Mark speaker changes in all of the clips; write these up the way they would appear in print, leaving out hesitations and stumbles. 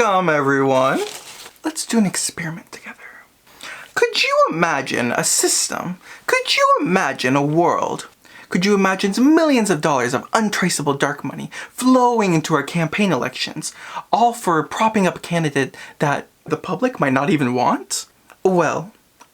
Speaker 1: Welcome, everyone. Let's do an experiment together. Could you imagine a system? Could you imagine a world? Could you imagine millions of dollars of untraceable dark money flowing into our campaign elections, all for propping up a candidate that the public might not even want? Well,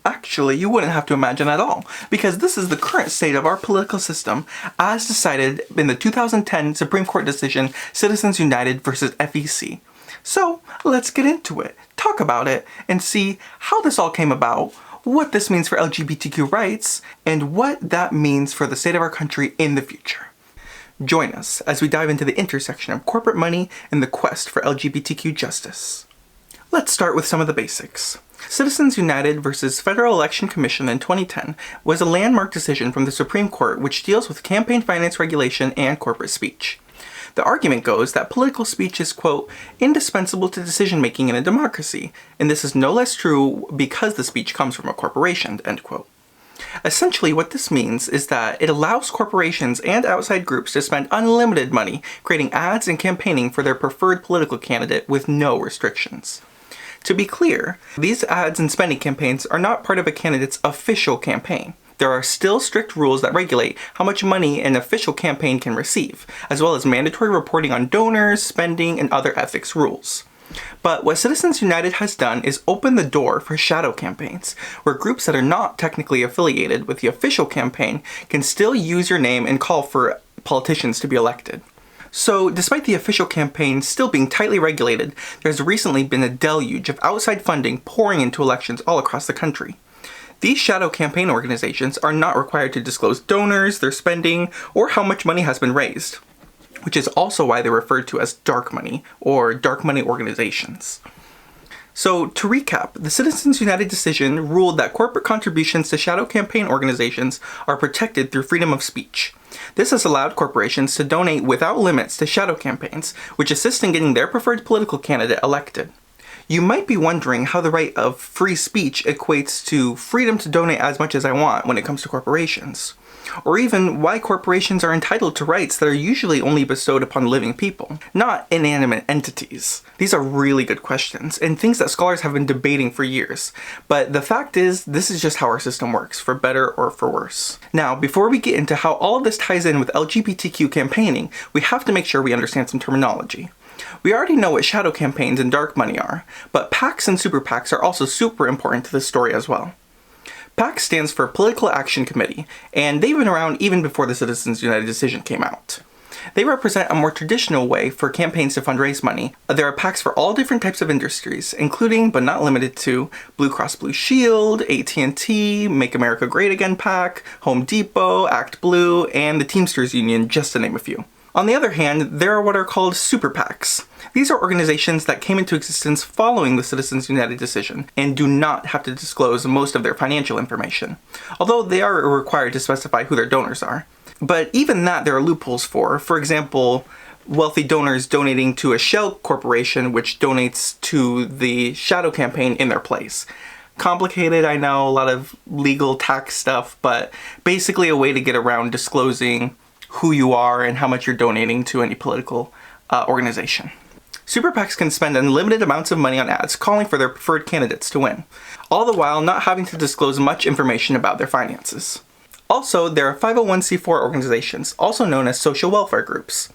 Speaker 1: actually, you wouldn't have to imagine at all, because this is the current state of our political system as decided in the 2010 Supreme Court decision, Citizens United versus FEC. So let's get into it, talk about it, and see how this all came about, what this means for LGBTQ rights, and what that means for the state of our country in the future. Join us as we dive into the intersection of corporate money and the quest for LGBTQ justice. Let's start with some of the basics. Citizens United versus Federal Election Commission in 2010 was a landmark decision from the Supreme Court which deals with campaign finance regulation and corporate speech. The argument goes that political speech is, quote, indispensable to decision-making in a democracy, and this is no less true because the speech comes from a corporation, end quote. Essentially, what this means is that it allows corporations and outside groups to spend unlimited money creating ads and campaigning for their preferred political candidate with no restrictions. To be clear, these ads and spending campaigns are not part of a candidate's official campaign. There are still strict rules that regulate how much money an official campaign can receive, as well as mandatory reporting on donors, spending, and other ethics rules. But what Citizens United has done is open the door for shadow campaigns, where groups that are not technically affiliated with the official campaign can still use your name and call for politicians to be elected. So, despite the official campaign still being tightly regulated, there's recently been a deluge of outside funding pouring into elections all across the country. These shadow campaign organizations are not required to disclose donors, their spending, or how much money has been raised, which is also why they're referred to as dark money, or dark money organizations. So, to recap, the Citizens United decision ruled that corporate contributions to shadow campaign organizations are protected through freedom of speech. This has allowed corporations to donate without limits to shadow campaigns, which assist in getting their preferred political candidate elected. You might be wondering how the right of free speech equates to freedom to donate as much as I want when it comes to corporations. Or even why corporations are entitled to rights that are usually only bestowed upon living people, not inanimate entities. These are really good questions, and things that scholars have been debating for years. But the fact is, this is just how our system works, for better or for worse. Now, before we get into how all of this ties in with LGBTQ campaigning, we have to make sure we understand some terminology. We already know what shadow campaigns and dark money are, but PACs and super PACs are also super important to this story as well. PAC stands for Political Action Committee, and they've been around even before the Citizens United decision came out. They represent a more traditional way for campaigns to fundraise money. There are PACs for all different types of industries, including, but not limited to, Blue Cross Blue Shield, AT&T, Make America Great Again PAC, Home Depot, Act Blue, and the Teamsters Union, just to name a few. On the other hand, there are what are called super PACs. These are organizations that came into existence following the Citizens United decision and do not have to disclose most of their financial information, although they are required to specify who their donors are. But even that there are loopholes for. For example, wealthy donors donating to a shell corporation which donates to the shadow campaign in their place. Complicated, I know, a lot of legal tax stuff, but basically a way to get around disclosing who you are and how much you're donating to any political organization. Super PACs can spend unlimited amounts of money on ads calling for their preferred candidates to win, all the while not having to disclose much information about their finances. Also, there are 501c4 organizations, also known as social welfare groups.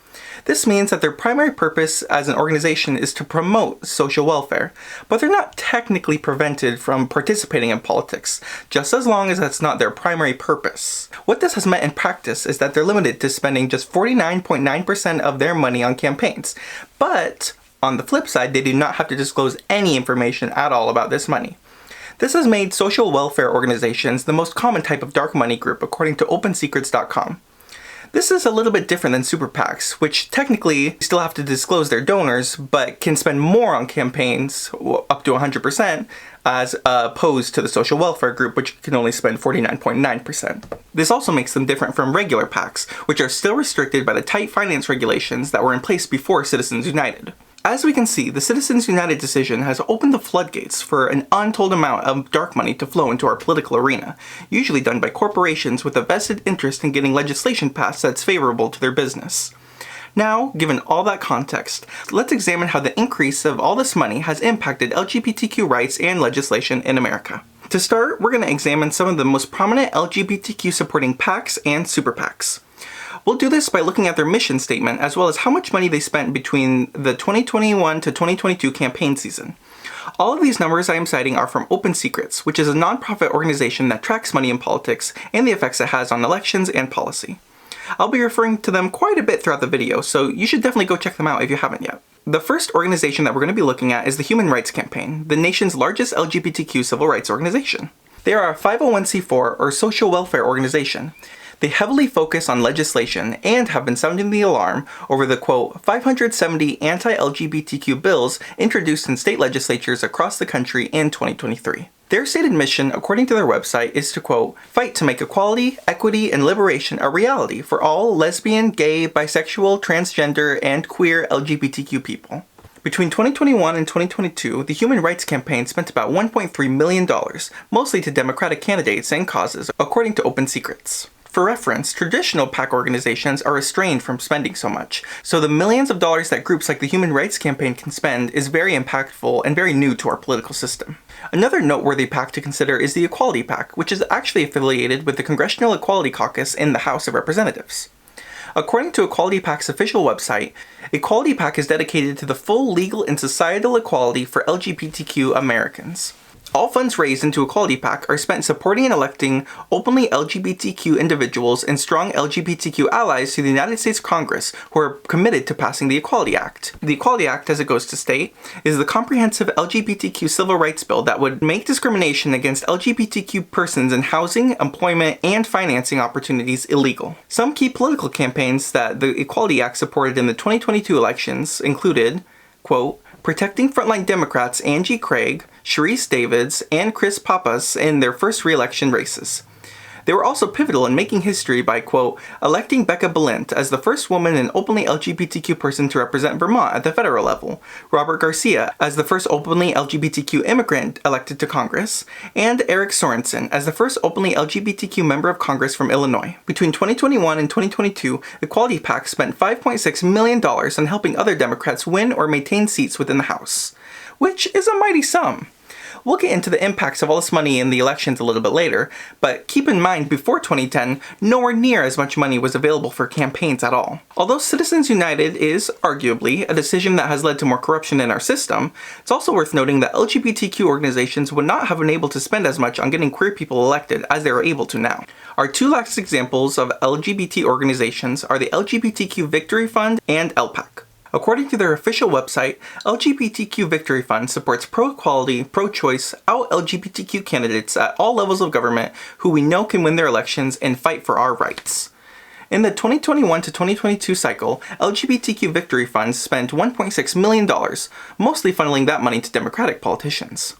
Speaker 1: This means that their primary purpose as an organization is to promote social welfare, but they're not technically prevented from participating in politics, just as long as that's not their primary purpose. What this has meant in practice is that they're limited to spending just 49.9% of their money on campaigns, but on the flip side, they do not have to disclose any information at all about this money. This has made social welfare organizations the most common type of dark money group according to OpenSecrets.com. This is a little bit different than super PACs, which technically still have to disclose their donors, but can spend more on campaigns, up to 100%, as opposed to the social welfare group, which can only spend 49.9%. This also makes them different from regular PACs, which are still restricted by the tight finance regulations that were in place before Citizens United. As we can see, the Citizens United decision has opened the floodgates for an untold amount of dark money to flow into our political arena, usually done by corporations with a vested interest in getting legislation passed that's favorable to their business. Now, given all that context, let's examine how the increase of all this money has impacted LGBTQ rights and legislation in America. To start, we're going to examine some of the most prominent LGBTQ supporting PACs and super PACs. We'll do this by looking at their mission statement as well as how much money they spent between the 2021 to 2022 campaign season. All of these numbers I am citing are from Open Secrets, which is a nonprofit organization that tracks money in politics and the effects it has on elections and policy. I'll be referring to them quite a bit throughout the video, so you should definitely go check them out if you haven't yet. The first organization that we're going to be looking at is the Human Rights Campaign, the nation's largest LGBTQ civil rights organization. They are a 501c4 or social welfare organization. They heavily focus on legislation and have been sounding the alarm over the, quote, 570 anti-LGBTQ bills introduced in state legislatures across the country in 2023. Their stated mission, according to their website, is to, quote, fight to make equality, equity, and liberation a reality for all lesbian, gay, bisexual, transgender, and queer LGBTQ people. Between 2021 and 2022, the Human Rights Campaign spent about $1.3 million, mostly to Democratic candidates and causes, according to Open Secrets. For reference, traditional PAC organizations are restrained from spending so much, so the millions of dollars that groups like the Human Rights Campaign can spend is very impactful and very new to our political system. Another noteworthy PAC to consider is the Equality PAC, which is actually affiliated with the Congressional Equality Caucus in the House of Representatives. According to Equality PAC's official website, Equality PAC is dedicated to the full legal and societal equality for LGBTQ Americans. All funds raised into Equality PAC are spent supporting and electing openly LGBTQ individuals and strong LGBTQ allies to the United States Congress who are committed to passing the Equality Act. The Equality Act, as it goes to state, is the comprehensive LGBTQ civil rights bill that would make discrimination against LGBTQ persons in housing, employment, and financing opportunities illegal. Some key political campaigns that the Equality Act supported in the 2022 elections included, quote, protecting frontline Democrats Angie Craig, Sharice Davids, and Chris Pappas in their first re-election races. They were also pivotal in making history by, quote, electing Becca Balint as the first woman and openly LGBTQ person to represent Vermont at the federal level, Robert Garcia as the first openly LGBTQ immigrant elected to Congress, and Eric Sorensen as the first openly LGBTQ member of Congress from Illinois. Between 2021 and 2022, the Equality PAC spent $5.6 million on helping other Democrats win or maintain seats within the House, which is a mighty sum. We'll get into the impacts of all this money in the elections a little bit later, but keep in mind before 2010, nowhere near as much money was available for campaigns at all. Although Citizens United is, arguably, a decision that has led to more corruption in our system, it's also worth noting that LGBTQ organizations would not have been able to spend as much on getting queer people elected as they are able to now. Our two last examples of LGBT organizations are the LGBTQ Victory Fund and LPAC. According to their official website, LGBTQ Victory Fund supports pro-equality, pro-choice, out-LGBTQ candidates at all levels of government who we know can win their elections and fight for our rights. In the 2021 to 2022 cycle, LGBTQ Victory Fund spent $1.6 million, mostly funneling that money to Democratic politicians.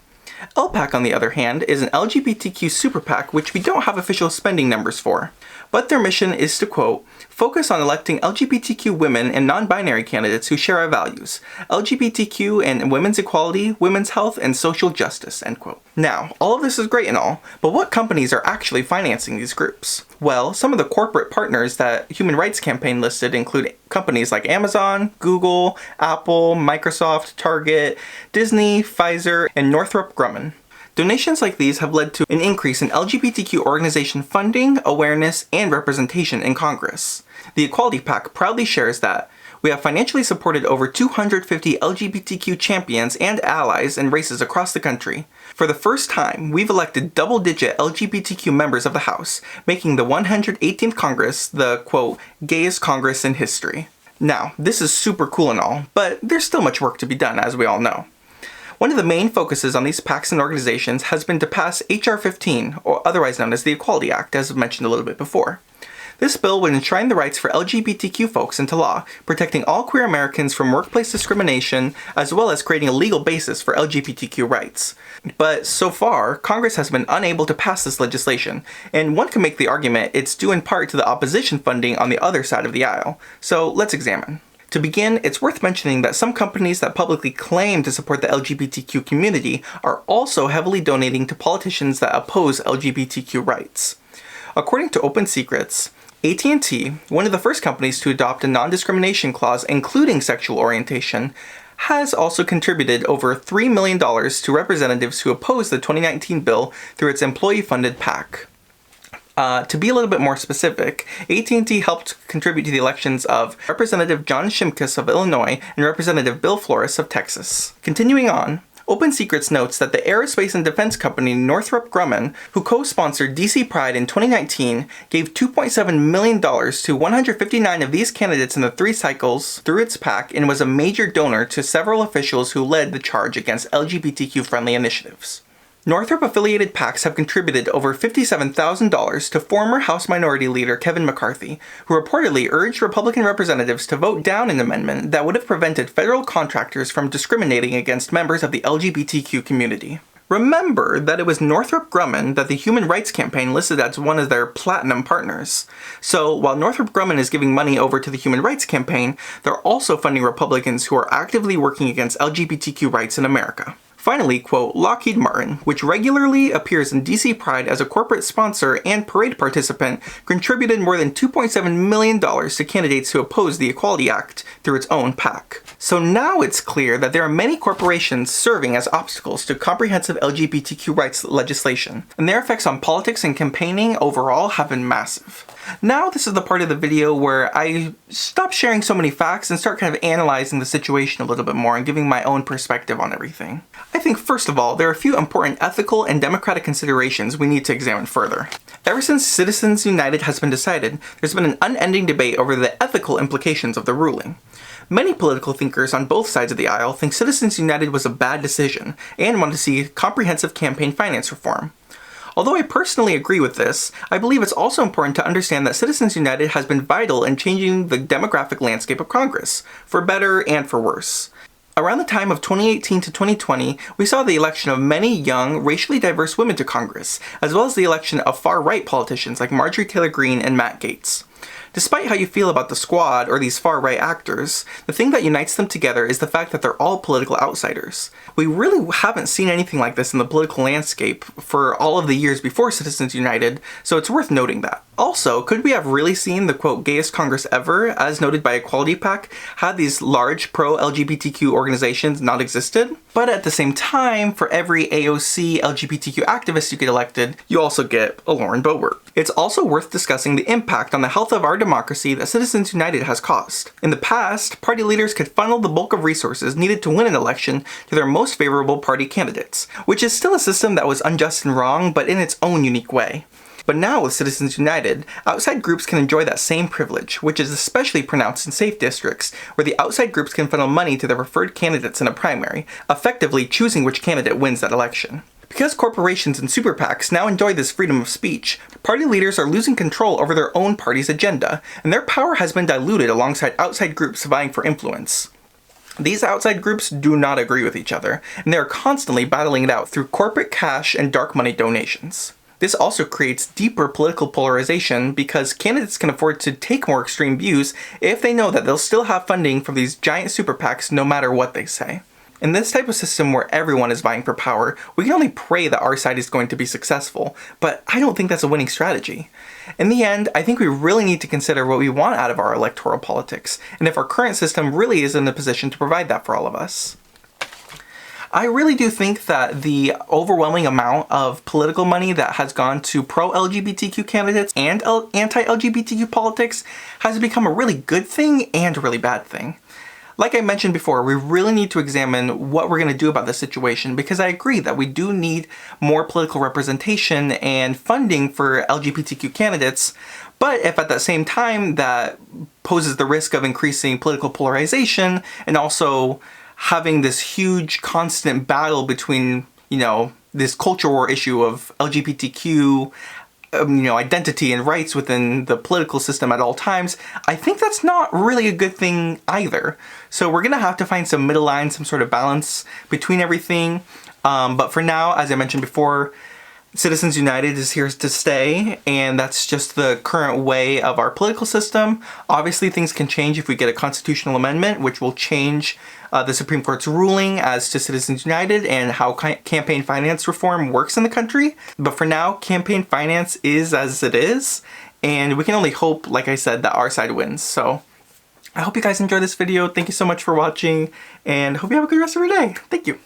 Speaker 1: LPAC, on the other hand, is an LGBTQ super PAC which we don't have official spending numbers for. But their mission is to, quote, focus on electing LGBTQ women and non-binary candidates who share our values, LGBTQ and women's equality, women's health, and social justice, end quote. Now, all of this is great and all, but what companies are actually financing these groups? Well, some of the corporate partners that Human Rights Campaign listed include companies like Amazon, Google, Apple, Microsoft, Target, Disney, Pfizer, and Northrop Grumman. Donations like these have led to an increase in LGBTQ organization funding, awareness, and representation in Congress. The Equality PAC proudly shares that we have financially supported over 250 LGBTQ champions and allies in races across the country. For the first time, we've elected double-digit LGBTQ members of the House, making the 118th Congress the, quote, gayest Congress in history. Now, this is super cool and all, but there's still much work to be done, as we all know. One of the main focuses on these PACs and organizations has been to pass H.R. 15, or otherwise known as the Equality Act, as mentioned a little bit before. This bill would enshrine the rights for LGBTQ folks into law, protecting all queer Americans from workplace discrimination, as well as creating a legal basis for LGBTQ rights. But so far, Congress has been unable to pass this legislation, and one can make the argument it's due in part to the opposition funding on the other side of the aisle. So let's examine. To begin, it's worth mentioning that some companies that publicly claim to support the LGBTQ community are also heavily donating to politicians that oppose LGBTQ rights. According to Open Secrets, AT&T, one of the first companies to adopt a non-discrimination clause including sexual orientation, has also contributed over $3 million to representatives who oppose the 2019 bill through its employee-funded PAC. To be a little bit more specific, AT&T helped contribute to the elections of Representative John Shimkus of Illinois and Representative Bill Flores of Texas. Continuing on, Open Secrets notes that the aerospace and defense company Northrop Grumman, who co-sponsored DC Pride in 2019, gave $2.7 million to 159 of these candidates in the 3 cycles through its PAC and was a major donor to several officials who led the charge against LGBTQ-friendly initiatives. Northrop-affiliated PACs have contributed over $57,000 to former House Minority Leader Kevin McCarthy, who reportedly urged Republican representatives to vote down an amendment that would have prevented federal contractors from discriminating against members of the LGBTQ community. Remember that it was Northrop Grumman that the Human Rights Campaign listed as one of their platinum partners. So while Northrop Grumman is giving money over to the Human Rights Campaign, they're also funding Republicans who are actively working against LGBTQ rights in America. Finally, quote, Lockheed Martin, which regularly appears in DC Pride as a corporate sponsor and parade participant, contributed more than $2.7 million to candidates who oppose the Equality Act through its own PAC. So now it's clear that there are many corporations serving as obstacles to comprehensive LGBTQ rights legislation, and their effects on politics and campaigning overall have been massive. Now this is the part of the video where I stop sharing so many facts and start kind of analyzing the situation a little bit more and giving my own perspective on everything. I think first of all, there are a few important ethical and democratic considerations we need to examine further. Ever since Citizens United has been decided, there's been an unending debate over the ethical implications of the ruling. Many political thinkers on both sides of the aisle think Citizens United was a bad decision and want to see comprehensive campaign finance reform. Although I personally agree with this, I believe it's also important to understand that Citizens United has been vital in changing the demographic landscape of Congress, for better and for worse. Around the time of 2018 to 2020, we saw the election of many young, racially diverse women to Congress, as well as the election of far-right politicians like Marjorie Taylor Greene and Matt Gaetz. Despite how you feel about the Squad or these far-right actors, the thing that unites them together is the fact that they're all political outsiders. We really haven't seen anything like this in the political landscape for all of the years before Citizens United, so it's worth noting that. Also, could we have really seen the quote gayest Congress ever, as noted by Equality PAC, had these large pro-LGBTQ organizations not existed? But at the same time, for every AOC LGBTQ activist you get elected, you also get a Lauren Boebert. It's also worth discussing the impact on the health of our democracy that Citizens United has caused. In the past, party leaders could funnel the bulk of resources needed to win an election to their most favorable party candidates, which is still a system that was unjust and wrong, but in its own unique way. But now with Citizens United, outside groups can enjoy that same privilege, which is especially pronounced in safe districts, where the outside groups can funnel money to their preferred candidates in a primary, effectively choosing which candidate wins that election. Because corporations and super PACs now enjoy this freedom of speech, party leaders are losing control over their own party's agenda, and their power has been diluted alongside outside groups vying for influence. These outside groups do not agree with each other, and they are constantly battling it out through corporate cash and dark money donations. This also creates deeper political polarization because candidates can afford to take more extreme views if they know that they'll still have funding from these giant super PACs no matter what they say. In this type of system where everyone is vying for power, we can only pray that our side is going to be successful, but I don't think that's a winning strategy. In the end, I think we really need to consider what we want out of our electoral politics, and if our current system really is in a position to provide that for all of us. I really do think that the overwhelming amount of political money that has gone to pro-LGBTQ candidates and anti-LGBTQ politics has become a really good thing and a really bad thing. Like I mentioned before, we really need to examine what we're going to do about this situation because I agree that we do need more political representation and funding for LGBTQ candidates, but if at the same time that poses the risk of increasing political polarization and also having this huge constant battle between, this culture war issue of LGBTQ identity and rights within the political system at all times, I think that's not really a good thing either. So we're gonna have to find some middle line, some sort of balance between everything. But for now, as I mentioned before, Citizens United is here to stay, and that's just the current way of our political system. Obviously, things can change if we get a constitutional amendment, which will change the Supreme Court's ruling as to Citizens United and how campaign finance reform works in the country. But for now, campaign finance is as it is, And we can only hope, like I said, that our side wins. So I hope you guys enjoyed this video. Thank you so much for watching, and hope you have a good rest of your day. Thank you.